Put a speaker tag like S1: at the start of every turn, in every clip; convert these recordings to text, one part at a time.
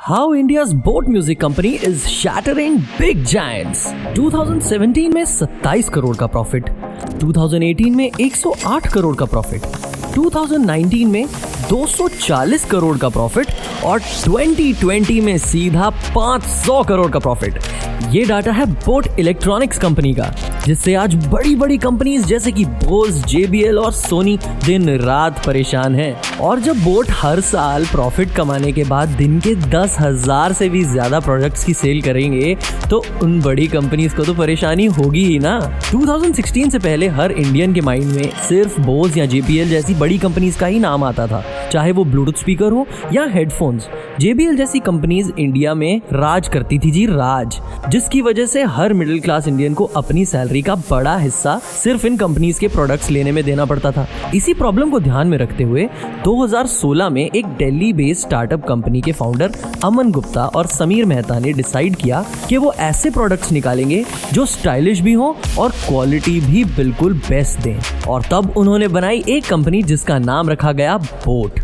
S1: How India's boat music company is shattering big giants. 2017 में 27 करोड़ का profit, 2018 में 108 करोड़ का प्रॉफिट, 2019 में 240 करोड़ का प्रॉफिट और 2020 में सीधा 500 करोड़ का प्रॉफिट। ये डाटा है बोट इलेक्ट्रॉनिक्स कंपनी का, जिससे आज बड़ी बड़ी कंपनीज जैसे कि बोस, JBL और सोनी दिन रात परेशान हैं। और जब बोट हर साल प्रॉफिट कमाने के बाद दिन के 10,000 से भी ज्यादा प्रोडक्ट्स की सेल करेंगे तो उन बड़ी कंपनीज को तो परेशानी होगी ही ना। 2016 से पहले हर इंडियन के माइंड में सिर्फ बोस या JBL जैसी बड़ी कंपनीज का ही नाम आता था, चाहे वो ब्लूटूथ स्पीकर हो या हेडफोन्स। JBL जैसी कंपनीज इंडिया में राज करती थी जी, राज, जिसकी वजह से हर मिडिल क्लास इंडियन को अपनी सैलरी का बड़ा हिस्सा सिर्फ इन कंपनीज के प्रोडक्ट्स लेने में देना पड़ता था। इसी प्रॉब्लम को ध्यान में रखते हुए 2016 में एक दिल्ली बेस्ड स्टार्टअप कंपनी के फाउंडर अमन गुप्ता और समीर मेहता ने डिसाइड किया कि वो ऐसे प्रोडक्ट्स निकालेंगे जो स्टाइलिश भी हो और क्वालिटी भी बिल्कुल बेस्ट दें। और तब उन्होंने बनाई एक कंपनी जिसका नाम रखा गया बोट।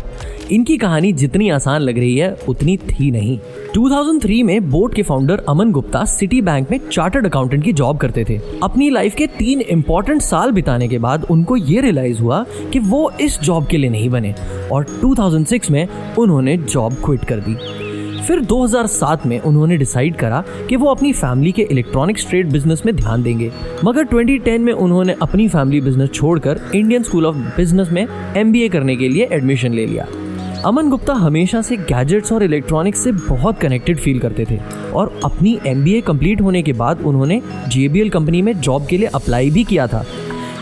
S1: इनकी कहानी जितनी आसान लग रही है उतनी थी नहीं। 2003 में बोट के founder Aman Gupta city bank में चार्टर्ड अकाउंटेंट की जॉब करते थे। अपनी लाइफ के 3 इम्पोर्टेंट साल बिताने के बाद उनको ये रियलाइज हुआ कि वो इस जॉब के लिए नहीं बने और 2006 में उन्होंने जॉब क्विट कर दी। फिर 2007 में उन्होंने डिसाइड करा कि वो अपनी फैमिली के इलेक्ट्रॉनिक्स ट्रेड बिजनेस में ध्यान देंगे, मगर 2010 में उन्होंने अपनी फैमिली बिजनेस छोड़कर इंडियन स्कूल ऑफ बिजनेस में MBA करने के लिए एडमिशन ले लिया। अमन गुप्ता हमेशा से गैजेट्स और इलेक्ट्रॉनिक्स से बहुत कनेक्टेड फील करते थे और अपनी MBA कंप्लीट होने के बाद उन्होंने JBL कंपनी में जॉब के लिए अप्लाई भी किया था।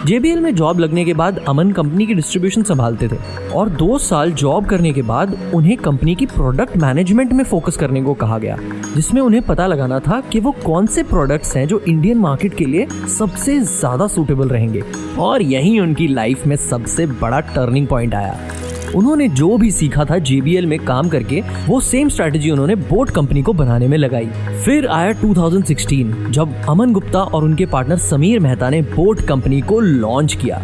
S1: JBL में जॉब लगने के बाद अमन कंपनी की डिस्ट्रीब्यूशन संभालते थे और 2 साल जॉब करने के बाद उन्हें कंपनी की प्रोडक्ट मैनेजमेंट में फोकस करने को कहा गया, जिसमें उन्हें पता लगाना था कि वो कौन से प्रोडक्ट्स हैं जो इंडियन मार्केट के लिए सबसे ज्यादा सूटेबल रहेंगे। और यहीं उनकी लाइफ में सबसे बड़ा टर्निंग पॉइंट आया। उन्होंने जो भी सीखा था JBL में काम करके, वो सेम स्ट्रैटेजी उन्होंने बोट कंपनी को बनाने में लगाई। फिर आया 2016 जब अमन गुप्ता और उनके पार्टनर समीर मेहता ने बोट कंपनी को लॉन्च किया,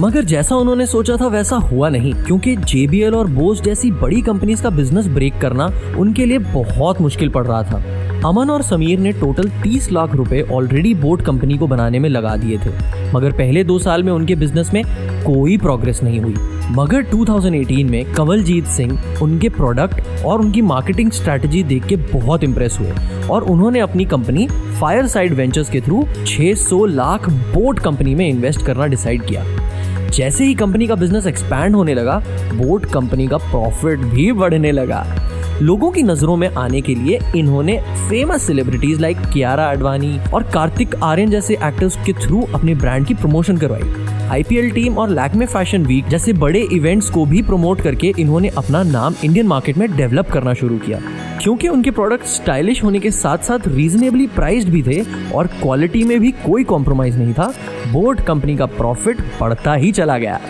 S1: मगर जैसा उन्होंने सोचा था वैसा हुआ नहीं, क्योंकि JBL और बोस जैसी बड़ी कंपनीज का बिजनेस ब्रेक करना उनके लिए बहुत मुश्किल पड़ रहा था। अमन और समीर ने टोटल 30 लाख रुपए ऑलरेडी बोट कंपनी को बनाने में लगा दिए थे, मगर पहले 2 साल में उनके बिजनेस में कोई प्रोग्रेस नहीं हुई। मगर 2018 में कंवलजीत सिंह उनके प्रोडक्ट और उनकी मार्केटिंग स्ट्रैटेजी देख के बहुत इंप्रेस हुए और उन्होंने अपनी कंपनी फायरसाइड वेंचर्स के थ्रू 600 लाख बोट कंपनी में इन्वेस्ट करना डिसाइड किया। जैसे ही कंपनी का बिजनेस एक्सपैंड होने लगा, बोट कंपनी का प्रॉफिट भी बढ़ने लगा। लोगों की नजरों में आने के लिए इन्होंने famous celebrities like Kiara Advani और कार्तिक आर्यन जैसे एक्टर्स के थ्रू अपने ब्रांड की प्रमोशन करवाई। IPL टीम और लैक्मे फैशन वीक जैसे बड़े इवेंट्स को भी प्रमोट करके इन्होंने अपना नाम इंडियन मार्केट में डेवलप करना शुरू किया। क्योंकि उनके प्रोडक्ट स्टाइलिश होने के साथ साथ रीजनेबली प्राइस्ड भी थे और क्वालिटी में भी कोई कॉम्प्रोमाइज नहीं था, बोट कंपनी का प्रॉफिट बढ़ता ही चला गया।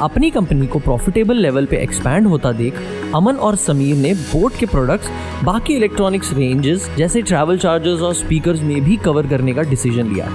S1: अपनी कंपनी को प्रॉफिटेबल लेवल पे एक्सपैंड होता देख अमन और समीर ने बोट के प्रोडक्ट्स बाकी इलेक्ट्रॉनिक्स रेंजेस जैसे ट्रैवल चार्जर्स और स्पीकर्स में भी कवर करने का डिसीजन लिया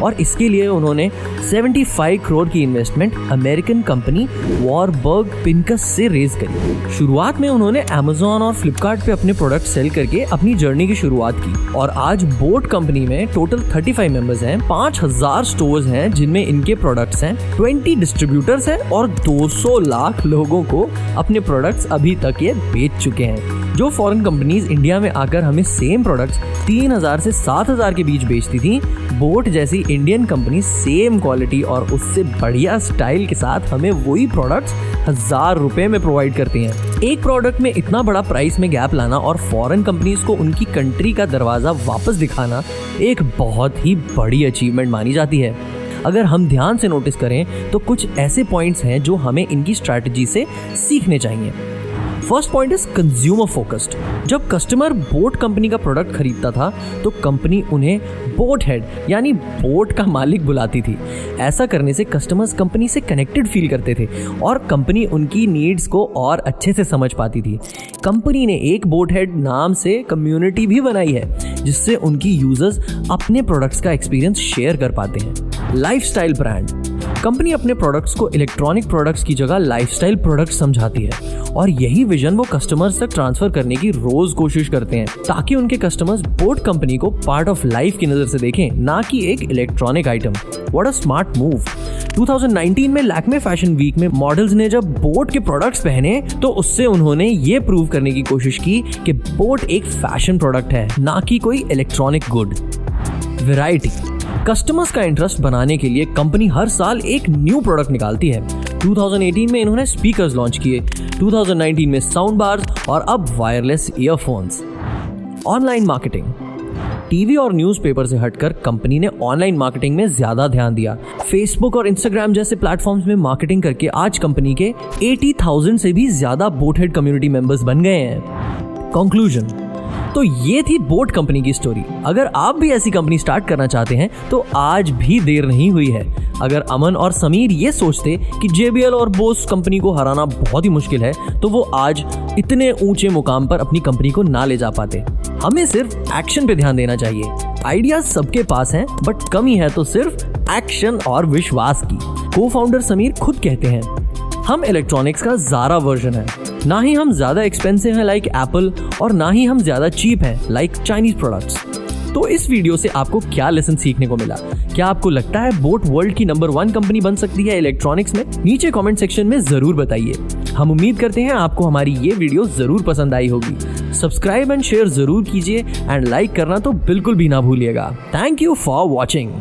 S1: और इसके लिए उन्होंने 75 करोड़ की investment American company Warburg Pincus से रेज करी। शुरुआत में उन्होंने Amazon और Flipkart पे अपने प्रोडक्ट सेल करके अपनी जर्नी की शुरुआत की और आज बोट कंपनी में टोटल 35 मेंबर्स हैं, 5000 स्टोर्स हैं जिनमें इनके प्रोडक्ट्स हैं, 20 डिस्ट्रीब्यूटर्स हैं और 200 लाख लोगों को अपने प्रोडक्ट्स अभी तक ये बेच चुके हैं। जो फॉरेन कंपनीज इंडिया में आकर हमें सेम प्रोडक्ट्स 3000 से 7000 के बीच बेचती थी, बोट जैसी इंडियन कंपनी सेम क्वालिटी और उससे बढ़िया स्टाइल के साथ हमें वही प्रोडक्ट्स 1000 रुपए में प्रोवाइड करती हैं। एक प्रोडक्ट में इतना बड़ा प्राइस में गैप लाना और फॉरेन कंपनीज को उनकी कंट्री का दरवाजा वापस दिखाना एक बहुत ही बड़ी अचीवमेंट मानी जाती है। अगर हम ध्यान से नोटिस करें तो कुछ ऐसे पॉइंट्स हैं जो हमें इनकी स्ट्रैटेजी से सीखने चाहिए। First point is consumer focused. जब कस्टमर बोट कंपनी का प्रोडक्ट खरीदता था तो कंपनी उन्हें बोट हेड यानी बोट का मालिक बुलाती थी। ऐसा करने से कस्टमर्स कंपनी से कनेक्टेड फील करते थे और कंपनी उनकी नीड्स को और अच्छे से समझ पाती थी। कंपनी ने एक बोट हेड नाम से कम्युनिटी भी बनाई है जिससे उनकी यूजर्स अपने प्रोडक्ट्स का एक्सपीरियंस शेयर कर पाते हैं। Lifestyle brand. कंपनी अपने प्रोडक्ट्स को इलेक्ट्रॉनिक प्रोडक्ट्स की जगह लाइफस्टाइल प्रोडक्ट्स समझाती है और यही विजन वो कस्टमर्स तक ट्रांसफर करने की रोज कोशिश करते हैं ताकि उनके कस्टमर्स बोट कंपनी को पार्ट ऑफ लाइफ की नजर से देखें, ना कि एक electronic item. What a smart move. 2019 में लैक्मे फैशन वीक में मॉडल्स ने जब बोट के प्रोडक्ट्स पहने तो उससे उन्होंने ये प्रूव करने की कोशिश की कि बोट एक फैशन प्रोडक्ट है, ना कि कोई इलेक्ट्रॉनिक गुड। वैरायटी। कस्टमर्स का इंटरेस्ट बनाने के लिए कंपनी हर साल एक न्यू प्रोडक्ट निकालती है। 2018 में इन्होंने स्पीकर्स लॉन्च किए, 2019 में साउंड बार्स और अब wireless earphones. Online marketing. TV और न्यूज़पेपर से हटकर कंपनी ने ऑनलाइन मार्केटिंग में ज्यादा ध्यान दिया। फेसबुक और इंस्टाग्राम जैसे प्लेटफॉर्म्स में मार्केटिंग करके आज कंपनी के 80,000 से भी ज्यादा बोटहेड कम्युनिटी मेंबर्स बन गए हैं। कंक्लूजन। तो ये थी बोट कंपनी की स्टोरी। अगर आप भी ऐसी कंपनी स्टार्ट करना चाहते हैं तो आज भी देर नहीं हुई है। अगर अमन और समीर ये सोचते कि JBL और बोस कंपनी को हराना बहुत ही मुश्किल है तो वो आज इतने ऊंचे मुकाम पर अपनी कंपनी को ना ले जा पाते। हमें सिर्फ एक्शन पे ध्यान देना चाहिए। आइडियाज सबके पास हैं, बट कमी है तो सिर्फ एक्शन और विश्वास की। को फाउंडर समीर खुद कहते हैं, हम इलेक्ट्रॉनिक्स का ज़ारा वर्जन है। ना ही हम ज्यादा एक्सपेंसिव हैं लाइक एप्पल और ना ही हम ज्यादा चीप हैं लाइक चाइनीज प्रोडक्ट्स। तो इस वीडियो से आपको क्या लेसन सीखने को मिला? क्या आपको लगता है बोट वर्ल्ड की नंबर 1 कंपनी बन सकती है इलेक्ट्रॉनिक्स में? नीचे कमेंट सेक्शन में जरूर बताइए। हम उम्मीद करते हैं आपको हमारी ये वीडियो जरूर पसंद आई होगी। सब्सक्राइब एंड शेयर जरूर कीजिए एंड लाइक करना तो बिल्कुल भी ना भूलिएगा। Thank you for watching.